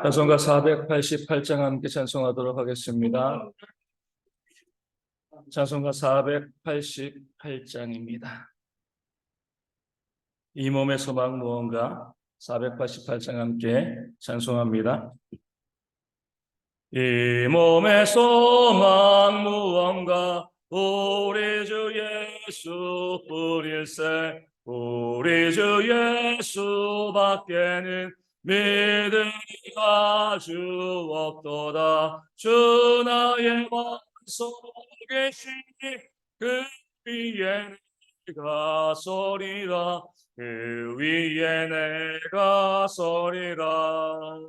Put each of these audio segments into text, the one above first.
찬송가 488장 함께 찬송하도록 하겠습니다. 찬송가 488장입니다. 이 몸의 소망 무언가 488장 함께 찬송합니다. 이 몸의 소망 무언가 우리 주 예수 뿐일세. 우리 주 예수밖에는 믿음이가 주 없도다. 주 나의 마음속에 계시니 그 위에 내가 서리라. 그 위에 내가 서리라.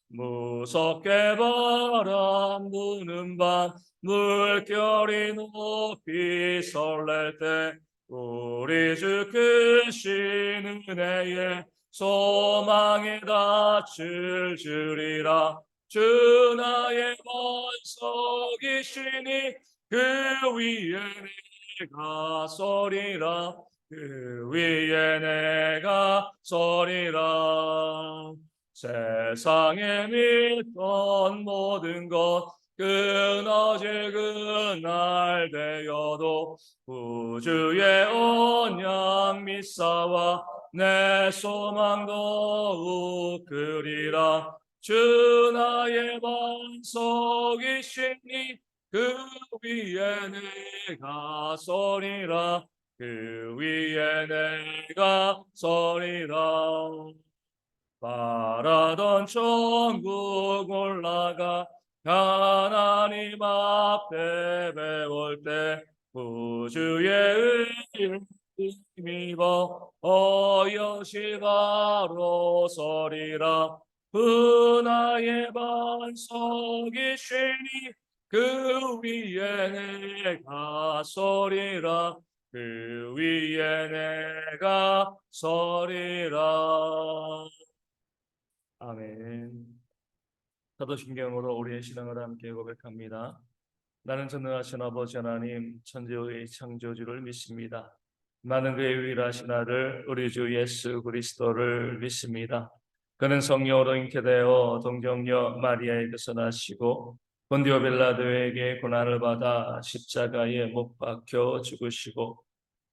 무섭게 바람 부는 밤 물결이 높이 설렐 때 우리 주 크신 은혜에 소망에 닿을 줄이라. 주 나의 반석이시니 그 위에 내가 서리라. 그 위에 내가 서리라. 세상에 믿던 모든 것 끊어질 그날 되어도 우주의 언약 믿사와 내 소망 더욱 그리라. 주 나의 반석이시니 그 위에 내가 서리라. 그 위에 내가 서리라. 바라던 천국 올라가 하나님 앞에 배울 때 우주의 의를 힘입어 어여시 바로 서리라. 그 나의 반석이시니 그 위에 내가 서리라. 그 위에 내가 서리라. 아멘. 사도신경으로 우리의 신앙을 함께 고백합니다. 나는 전능하신 아버지 하나님 천지의 창조주를 믿습니다. 나는 그의 유일하신 아들 우리 주 예수 그리스도를 믿습니다. 그는 성령으로 잉태되어 동정녀 마리아에게서 나시고 본디오 빌라도에게 고난을 받아 십자가에 못 박혀 죽으시고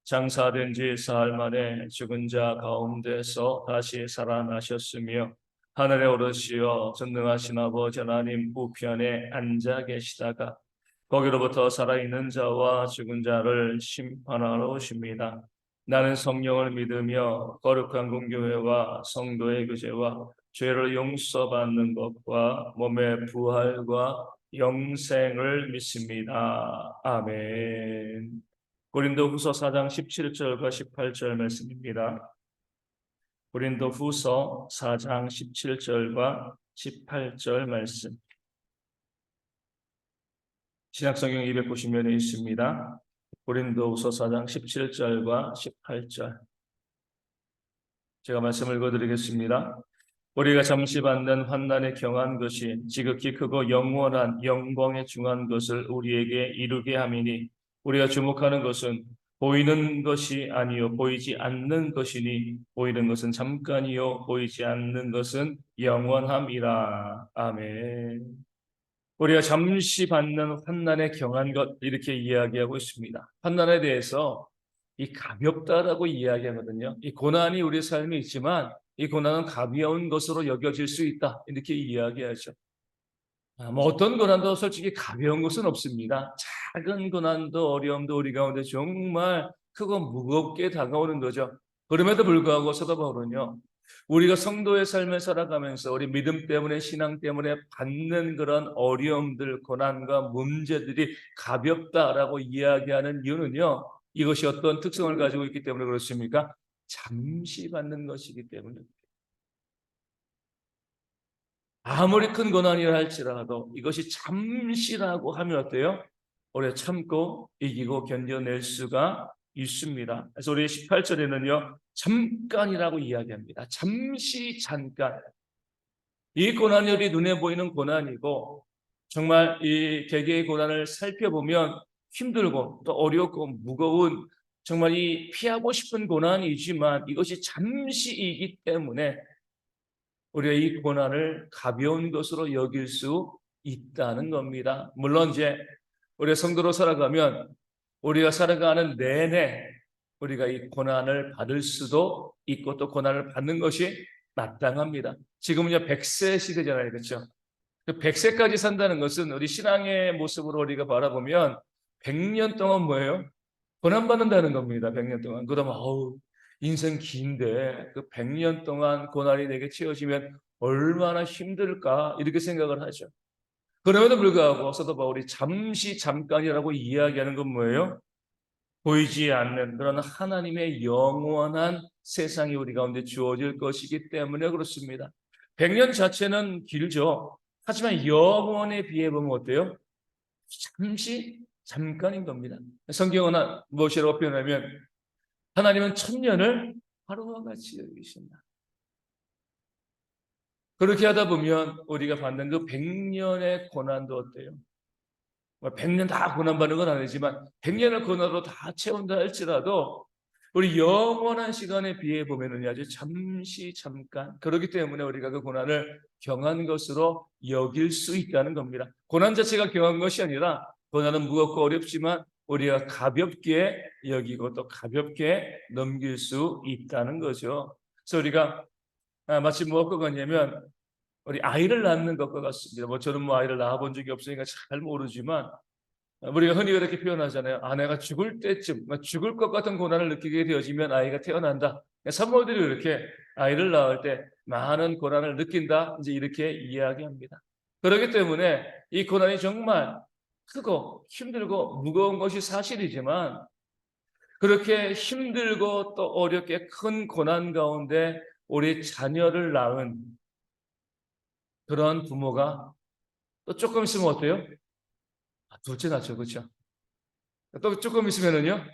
장사된 지 사흘 만에 죽은 자 가운데서 다시 살아나셨으며 하늘에 오르시어 전능하신 아버지 하나님 우편에 앉아 계시다가 거기로부터 살아있는 자와 죽은 자를 심판하러 오십니다. 나는 성령을 믿으며 거룩한 공교회와 성도의 교제와 죄를 용서받는 것과 몸의 부활과 영생을 믿습니다. 아멘. 고린도후서 4장 17절과 18절 말씀입니다. 고린도후서 4장 17절과 18절 말씀. 신약성경 290면에 있습니다. 고린도후서 4장 17절과 18절. 제가 말씀을 읽어드리겠습니다. 우리가 잠시 받는 환난에 경한 것이 지극히 크고 영원한 영광에 중한 것을 우리에게 이루게 함이니 우리가 주목하는 것은 보이는 것이 아니요 보이지 않는 것이니 보이는 것은 잠깐이요 보이지 않는 것은 영원함이라. 아멘. 우리가 잠시 받는 환난에 경한 것 이렇게 이야기하고 있습니다. 환난에 대해서 이 가볍다라고 이야기하거든요. 이 고난이 우리 삶에 있지만 이 고난은 가벼운 것으로 여겨질 수 있다 이렇게 이야기하죠. 어떤 고난도 솔직히 가벼운 것은 없습니다. 작은 고난도 어려움도 우리 가운데 정말 크고 무겁게 다가오는 거죠. 그럼에도 불구하고 사도 바울은요, 우리가 성도의 삶을 살아가면서 우리 믿음 때문에 신앙 때문에 받는 그런 어려움들, 고난과 문제들이 가볍다라고 이야기하는 이유는요, 이것이 어떤 특성을 가지고 있기 때문에 그렇습니까? 잠시 받는 것이기 때문입니다. 아무리 큰 고난이라 할지라도 이것이 잠시라고 하면 어때요? 오래 참고 이기고 견뎌낼 수가 있습니다. 그래서 우리 18절에는요 잠깐이라고 이야기합니다. 잠시 잠깐. 이 고난이 우리 눈에 보이는 고난이고 정말 이 개개의 고난을 살펴보면 힘들고 또 어렵고 무거운 정말 이 피하고 싶은 고난이지만 이것이 잠시이기 때문에 우리가 이 고난을 가벼운 것으로 여길 수 있다는 겁니다. 물론 이제 우리가 성도로 살아가면 우리가 살아가는 내내 우리가 이 고난을 받을 수도 있고 또 고난을 받는 것이 마땅합니다. 지금은요 100세 시대잖아요. 그렇죠? 100세까지 산다는 것은 우리 신앙의 모습으로 우리가 바라보면 100년 동안 뭐예요? 고난받는다는 겁니다. 100년 동안. 그러면 인생 긴데 그 100년 동안 고난이 내게 채워지면 얼마나 힘들까 이렇게 생각을 하죠. 그럼에도 불구하고 사도 바울이 잠깐이라고 이야기하는 건 뭐예요? 보이지 않는 그런 하나님의 영원한 세상이 우리 가운데 주어질 것이기 때문에 그렇습니다. 100년 자체는 길죠. 하지만 영원에 비해 보면 어때요? 잠깐인 겁니다. 성경은 무엇이라고 표현하면 하나님은 천년을 하루와 같이 여기신다. 그렇게 하다 보면 우리가 받는 그 100년의 고난도 어때요? 100년 다 고난받는 건 아니지만 100년의 고난으로 다 채운다 할지라도 우리 영원한 시간에 비해 보면은 아주 잠깐 그렇기 때문에 우리가 그 고난을 경한 것으로 여길 수 있다는 겁니다. 고난 자체가 경한 것이 아니라 고난은 무겁고 어렵지만 우리가 가볍게 여기고 또 가볍게 넘길 수 있다는 거죠. 그래서 우리가 마치 무엇과 같냐면 우리 아이를 낳는 것과 같습니다. 저는 아이를 낳아본 적이 없으니까 잘 모르지만 우리가 흔히 그렇게 표현하잖아요. 아내가 죽을 때쯤, 죽을 것 같은 고난을 느끼게 되어지면 아이가 태어난다. 산모들이 이렇게 아이를 낳을 때 많은 고난을 느낀다. 이제 이렇게 이야기합니다. 그렇기 때문에 이 고난이 정말 크고 힘들고 무거운 것이 사실이지만 그렇게 힘들고 또 어렵게 큰 고난 가운데 우리 자녀를 낳은 그런 부모가 또 조금 있으면 어때요? 둘째 낳죠, 그렇죠? 또 조금 있으면은요,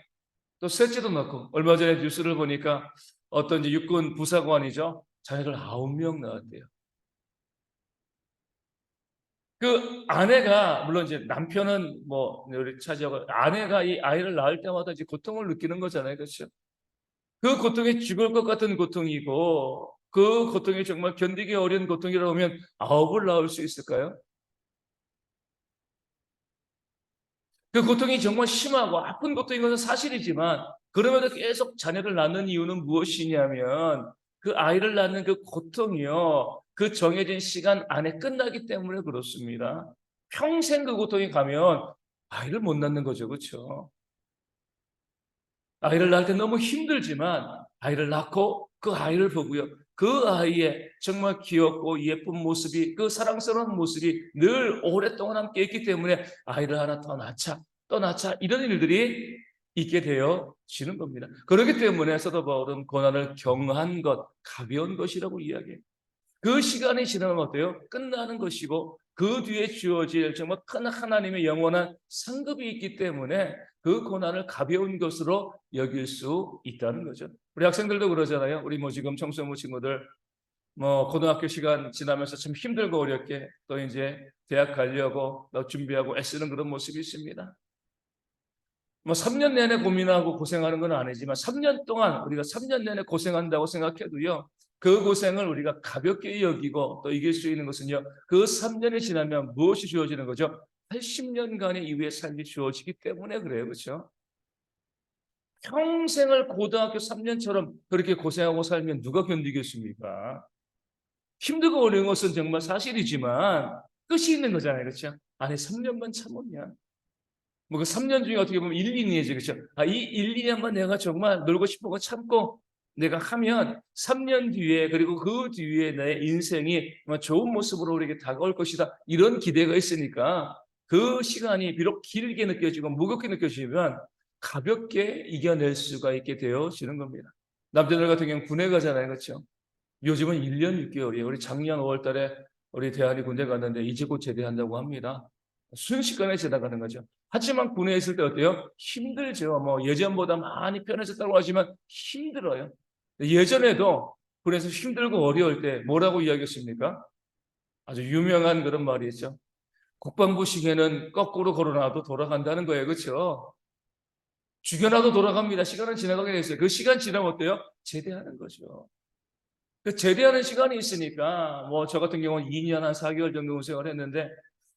또 셋째도 낳고 얼마 전에 뉴스를 보니까 어떤 이제 육군 부사관이죠, 자녀를 9명 낳았대요. 그 아내가 물론 이제 남편은 우리 차지하고 아내가 이 아이를 낳을 때마다 이제 고통을 느끼는 거잖아요, 그렇죠? 그 고통이 죽을 것 같은 고통이고 그 고통이 정말 견디기 어려운 고통이라고 하면 9을 낳을 수 있을까요? 그 고통이 정말 심하고 아픈 고통인 것은 사실이지만 그럼에도 계속 자녀를 낳는 이유는 무엇이냐면 그 아이를 낳는 그 고통이요. 그 정해진 시간 안에 끝나기 때문에 그렇습니다. 평생 그 고통이 가면 아이를 못 낳는 거죠. 그렇죠? 아이를 낳을 때 너무 힘들지만 아이를 낳고 그 아이를 보고요. 그 아이의 정말 귀엽고 예쁜 모습이 그 사랑스러운 모습이 늘 오랫동안 함께 있기 때문에 아이를 하나 더 낳자 이런 일들이 있게 되어지는 겁니다. 그렇기 때문에 사도 바울은 고난을 경한 것, 가벼운 것이라고 이야기해요. 그 시간이 지나면 어때요? 끝나는 것이고 그 뒤에 주어질 정말 큰 하나님의 영원한 상급이 있기 때문에 그 고난을 가벼운 것으로 여길 수 있다는 거죠. 우리 학생들도 그러잖아요. 우리 지금 청소년 친구들 고등학교 시간 지나면서 참 힘들고 어렵게 또 이제 대학 가려고 또 준비하고 애쓰는 그런 모습이 있습니다. 3년 내내 고민하고 고생하는 건 아니지만 3년 동안 우리가 3년 내내 고생한다고 생각해도요. 그 고생을 우리가 가볍게 여기고 또 이길 수 있는 것은요. 그 3년이 지나면 무엇이 주어지는 거죠? 80년간의 이후의 삶이 주어지기 때문에 그래요. 그렇죠? 평생을 고등학교 3년처럼 그렇게 고생하고 살면 누가 견디겠습니까? 힘들고 어려운 것은 정말 사실이지만 끝이 있는 거잖아요. 그렇죠? 아니 3년만 참으면 그 3년 중에 어떻게 보면 1, 2년이죠. 그렇죠? 이 1, 2년만 내가 정말 놀고 싶은 거 참고 내가 하면 3년 뒤에 그리고 그 뒤에 내 인생이 좋은 모습으로 우리에게 다가올 것이다. 이런 기대가 있으니까 그 시간이 비록 길게 느껴지고 무겁게 느껴지면 가볍게 이겨낼 수가 있게 되어지는 겁니다. 남자들 같은 경우는 군에 가잖아요. 그렇죠? 요즘은 1년 6개월이에요. 우리 작년 5월 달에 우리 대한이 군대 갔는데 이제 곧 제대한다고 합니다. 순식간에 지나가는 거죠. 하지만 군에 있을 때 어때요? 힘들죠. 예전보다 많이 편해졌다고 하지만 힘들어요. 예전에도 군에서 힘들고 어려울 때 뭐라고 이야기했습니까? 아주 유명한 그런 말이 있죠. 국방부 시계는 거꾸로 걸어놔도 돌아간다는 거예요. 그렇죠? 죽여놔도 돌아갑니다. 시간은 지나가게 돼 있어요. 그 시간 지나면 어때요? 제대하는 거죠. 그 제대하는 시간이 있으니까 뭐 저 같은 경우는 2년 한 4개월 정도 운생을 했는데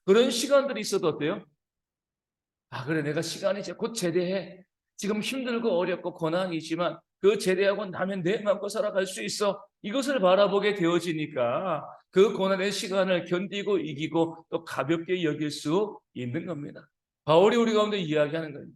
그런 시간들이 있어도 어때요? 아, 그래, 내가 시간이 이제 곧 제대해. 지금 힘들고 어렵고 고난이 있지만 그 제대하고 나면 내 마음껏 살아갈 수 있어. 이것을 바라보게 되어지니까 그 고난의 시간을 견디고 이기고 또 가볍게 여길 수 있는 겁니다. 바울이 우리 가운데 이야기하는 거예요.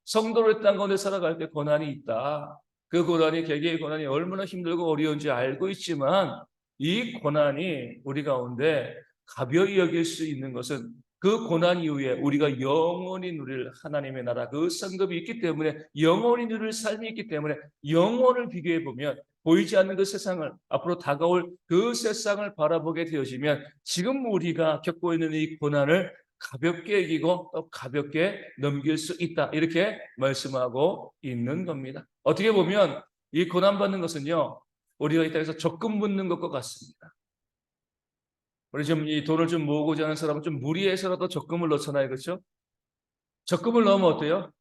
성도를 땅 가운데 살아갈 때 고난이 있다. 그 고난이, 개개의 고난이 얼마나 힘들고 어려운지 알고 있지만 이 고난이 우리 가운데 가벼이 여길 수 있는 것은 그 고난 이후에 우리가 영원히 누릴 하나님의 나라, 그 상급이 있기 때문에, 영원히 누릴 삶이 있기 때문에, 영원을 비교해 보면 보이지 않는 그 세상을, 앞으로 다가올 그 세상을 바라보게 되어지면 지금 우리가 겪고 있는 이 고난을 가볍게 이기고 또 가볍게 넘길 수 있다, 이렇게 말씀하고 있는 겁니다. 어떻게 보면 이 고난받는 것은요, 우리가 이 땅에서 적금 묻는 것과 같습니다. 우리 좀 이 돈을 좀 모으고자 하는 사람은 좀 무리해서라도 적금을 넣잖아요. 그렇죠? 적금을 넣으면 어때요?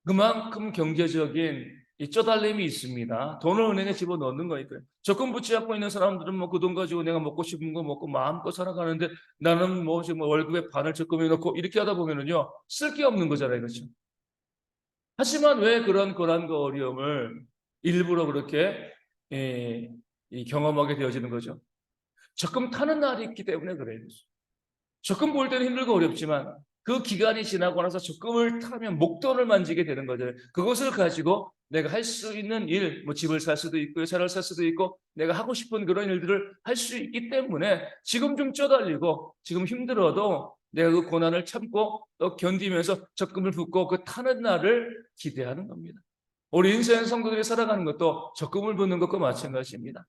그만큼 경제적인 이 쪼달림이 있습니다. 돈을 은행에 집어넣는 거니까요. 적금 붙잡고 있는 사람들은 뭐 그 돈 가지고 내가 먹고 싶은 거 먹고 마음껏 살아가는데 나는 뭐 지금 월급의 반을 적금에 넣고 이렇게 하다 보면은요, 쓸 게 없는 거잖아요. 그렇죠? 하지만 왜 그런 고난과 어려움을 일부러 그렇게 경험하게 되어지는 거죠? 적금 타는 날이 있기 때문에 그래요. 적금 볼 때는 힘들고 어렵지만 그 기간이 지나고 나서 적금을 타면 목돈을 만지게 되는 거죠. 그것을 가지고 내가 할 수 있는 일, 뭐 집을 살 수도 있고 차를 살 수도 있고 내가 하고 싶은 그런 일들을 할 수 있기 때문에 지금 좀 쪼달리고 지금 힘들어도 내가 그 고난을 참고 또 견디면서 적금을 붓고 그 타는 날을 기대하는 겁니다. 우리 인생 성도들이 살아가는 것도 적금을 붓는 것과 마찬가지입니다.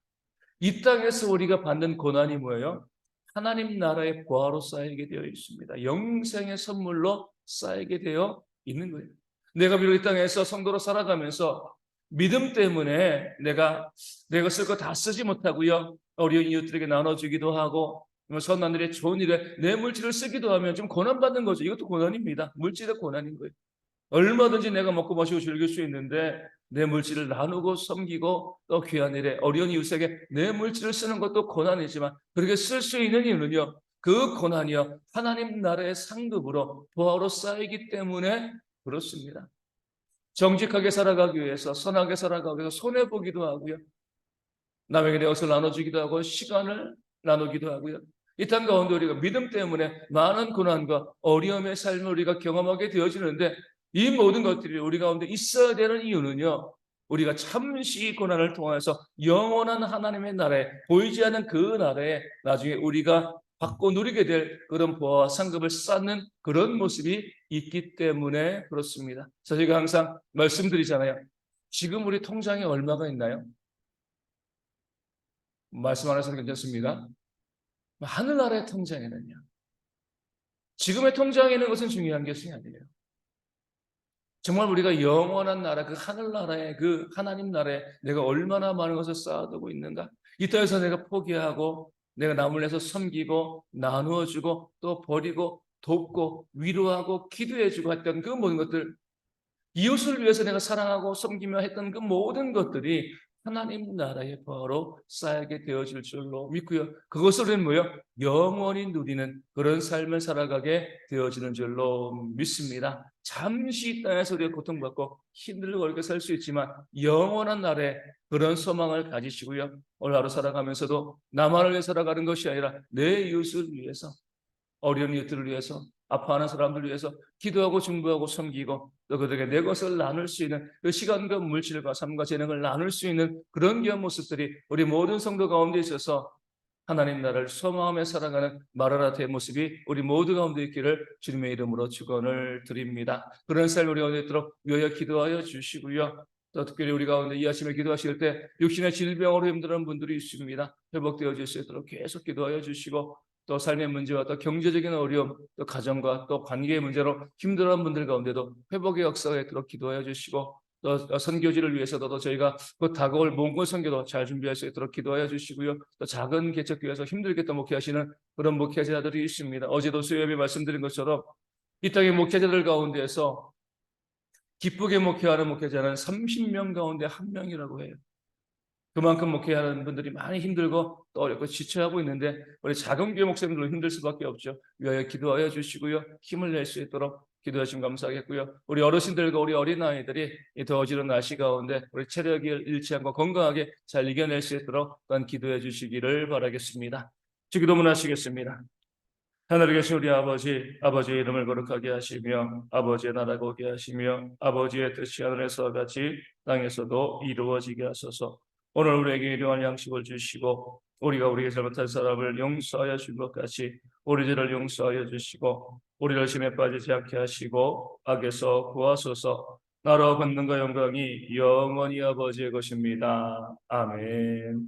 이 땅에서 우리가 받는 고난이 뭐예요? 하나님 나라의 보화로 쌓이게 되어 있습니다. 영생의 선물로 쌓이게 되어 있는 거예요. 내가 비록 이 땅에서 성도로 살아가면서 믿음 때문에 내가 쓸 거 다 쓰지 못하고요, 어려운 이웃들에게 나눠주기도 하고 선한 일에 좋은 일에 내 물질을 쓰기도 하면 좀 고난받는 거죠. 이것도 고난입니다. 물질의 고난인 거예요. 얼마든지 내가 먹고 마시고 즐길 수 있는데 내 물질을 나누고 섬기고 또 귀한 일에 어려운 이웃에게 내 물질을 쓰는 것도 고난이지만 그렇게 쓸 수 있는 이유는요, 그 고난이요 하나님 나라의 상급으로 보화로 쌓이기 때문에 그렇습니다. 정직하게 살아가기 위해서, 선하게 살아가기 위해서 손해보기도 하고요, 남에게 내 것을 나눠주기도 하고 시간을 나누기도 하고요, 이 땅 가운데 우리가 믿음 때문에 많은 고난과 어려움의 삶을 우리가 경험하게 되어지는데 이 모든 것들이 우리 가운데 있어야 되는 이유는요, 우리가 잠시 고난을 통해서 영원한 하나님의 나라에, 보이지 않는 그 나라에 나중에 우리가 받고 누리게 될 그런 보화와 상급을 쌓는 그런 모습이 있기 때문에 그렇습니다. 그래서 제가 항상 말씀드리잖아요. 지금 우리 통장에 얼마가 있나요? 말씀 안 해서는 괜찮습니다. 하늘나라의 통장에는요, 지금의 통장에 있는 것은 중요한 것이 아니에요. 정말 우리가 영원한 나라, 그 하늘나라에, 그 하나님 나라에 내가 얼마나 많은 것을 쌓아두고 있는가. 이 땅에서 내가 포기하고 내가 남을 위해서 섬기고 나누어주고 또 버리고 돕고 위로하고 기도해주고 했던 그 모든 것들, 이웃을 위해서 내가 사랑하고 섬기며 했던 그 모든 것들이 하나님 나라의 벌로 쌓이게 되어질 줄로 믿고요. 그것을 우리는 뭐요? 영원히 누리는 그런 삶을 살아가게 되어지는 줄로 믿습니다. 잠시 이 땅에서 우리가 고통받고 힘들고 어렵게 살 수 있지만 영원한 날에 그런 소망을 가지시고요. 오늘 하루 살아가면서도 나만을 위해 살아가는 것이 아니라 내 이웃을 위해서, 어려운 이웃들을 위해서, 아파하는 사람들을 위해서 기도하고 중보하고 섬기고 또 그들에게 내 것을 나눌 수 있는 그 시간과 물질과 삶과 재능을 나눌 수 있는 그런 귀한 모습들이 우리 모든 성도 가운데 있어서 하나님 나라를 소망하며 살아가는 마라나타의 모습이 우리 모두 가운데 있기를 주님의 이름으로 축원을 드립니다. 그런 삶 우리 가운데 있도록 위하여 기도하여 주시고요. 또 특별히 우리 가운데 이 아침에 기도하실 때 육신의 질병으로 힘들어하는 분들이 있습니다. 회복되어질 수 있도록 계속 기도하여 주시고 또 삶의 문제와 또 경제적인 어려움, 또 가정과 또 관계의 문제로 힘들어하는 분들 가운데도 회복의 역사가 있도록 기도하여 주시고 또 선교지를 위해서도 저희가 그 다가올 몽골 선교도 잘 준비할 수 있도록 기도하여 주시고요. 또 작은 개척교회에서 힘들게 또 목회하시는 그런 목회자들이 있습니다. 어제도 수요일에 말씀드린 것처럼 이 땅의 목회자들 가운데에서 기쁘게 목회하는 목회자는 30명 가운데 한 명이라고 해요. 그만큼 목회하는 분들이 많이 힘들고 또 어렵고 지쳐하고 있는데 우리 작은 교회 목사님들도 힘들 수밖에 없죠. 위하여 기도하여 주시고요. 힘을 낼 수 있도록 기도해 주시면 감사하겠고요. 우리 어르신들과 우리 어린아이들이 이 더워지는 날씨 가운데 우리 체력이 잃지 않고 건강하게 잘 이겨낼 수 있도록 또한 기도해 주시기를 바라겠습니다. 주기도 문하시겠습니다. 하늘에 계신 우리 아버지, 아버지의 이름을 거룩하게 하시며 아버지의 나라가 오게 하시며 아버지의 뜻이 하늘에서 같이 땅에서도 이루어지게 하소서. 오늘 우리에게 일용할 양식을 주시고 우리가 우리에게 잘못한 사람을 용서하여 준 것 같이 우리 죄를 용서하여 주시고 우리를 심에 빠지지 않게 하시고 악에서 구하소서. 나라와 권능과 영광이 영원히 아버지의 것입니다. 아멘.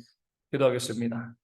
기도하겠습니다.